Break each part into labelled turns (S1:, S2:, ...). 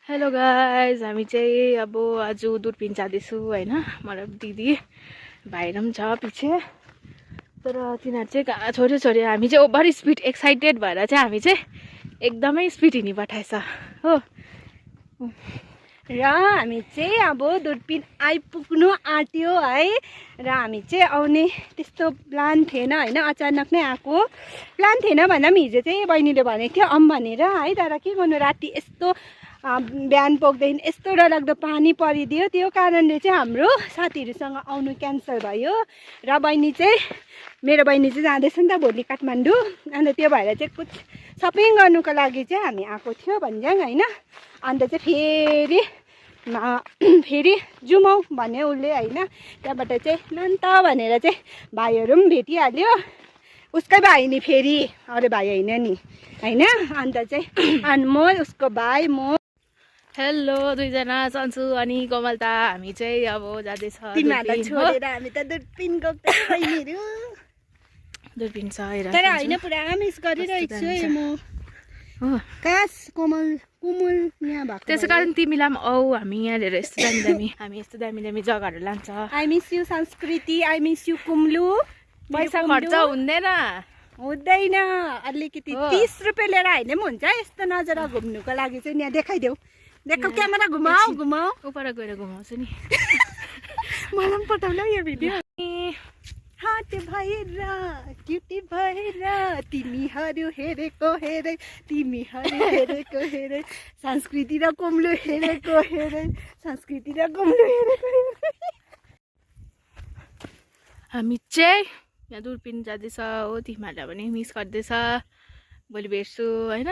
S1: Hello guys, हामी चाहिँ अब आज दुर्पिन जाँदैछु होइन। मतलब दिदी भाइहरू पनि छ पछि, तर तिनीहरू चाहिँ छोरी छोरी हामी चाहिँ ओभर स्पिड एक्साइटेड भएर चाहिँ हामी चाहिँ एकदमै स्पिड हिँडिपठाएछ हो।
S2: र हामी चाहिँ अब दुर्पिन आइपुग्नु आँट्यो है। र हामी चाहिँ आउने त्यस्तो प्लान थिएन होइन, अचानक नै आएको प्लान थिएन भन्दा पनि हिजो चाहिँ बहिनीले भनेको थियो आऊँ भनेर है। तर के गर्नु, राति यस्तो बिहान पुग्दैन यस्तो डरलाग्दो पानी परिदियो, त्यो कारणले चाहिँ हाम्रो साथीहरूसँग आउनु क्यान्सल भयो। र मेरो बहिनी चाहिँ जाँदैछ नि त भोलि काठमाडौँ, अन्त त्यो भएर चाहिँ कुछ सपिङ गर्नुको लागि चाहिँ हामी आएको थियो भन्ज्याङ होइन। अन्त चाहिँ फेरि जुमाउ भन्यो उसले होइन। त्यहाँबाट चाहिँ नन् त भनेर चाहिँ भाइहरू पनि भेटिहाल्यो, उसकै भाइ नि फेरि अरू भाइ होइन नि होइन। अन्त चाहिँ अनि म उसको भाइ म
S1: हेलो दुईजना सन्चु अनि कोमल त हामी चाहिँ अब जाँदैछ
S2: तिमीहरूलाई छोडेर हामी त दुर्पिन गएको बहिनीहरू।
S1: दुर्पिन छ हेर,
S2: तर होइन पुरा मिस गरिरहेको छु है म। कास कुमुल यहाँ भएको।
S1: त्यसै कारण तिमीलाई पनि आऊ, हामी यहाँनिर यस्तो दामी दामी हामी यस्तो दामी दामी जग्गाहरू लान्छ।
S2: आई मिस यु संस्कृति, आई मिस यु कुम्लु।
S1: पैसा खर्च हुँदैन
S2: अलिकति 30 रुपियाँ लिएर आइले पनि हुन्छ यस्तो नजरा घुम्नुको लागि चाहिँ। यहाँ देखाइदेऊ, देखो क्यामेरा घुमाऊ
S1: उपर गएर घुमाउँछु नि।
S2: मलाई पनि पठाउनु यो भिडियो। हात भएर क्युटी भएर तिमीहरू हेरेको हेरे, तिमीहरू हेरेको हेरे, संस्कृति र कुम्लु हेरेको हेरे, संस्कृति र कुम्लु हेरेको हेरे।
S1: हामी चाहिँ यहाँ दुर्पिन जाँदैछ हो। तिमीहरूलाई पनि मिस गर्दैछ, भोलि भेट्छु होइन।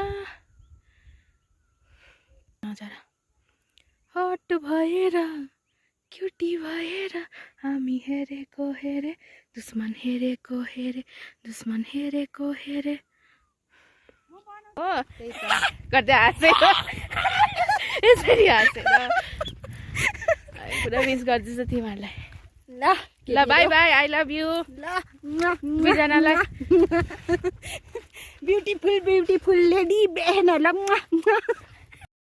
S1: नजरा हट भएर क्युटी भएर हामी हेरेको हेरे, दुश्मन हेरेको हेरे, दुश्मन हेरेको हेरे हो गर्दै हाँसेको यसरी हाँसेर पुरा मिस गर्दैछ तिमीहरूलाई। ल बाई बाई, आई लभ यु दुईजनालाई।
S2: Beautiful beautiful lady बहनहरूलाई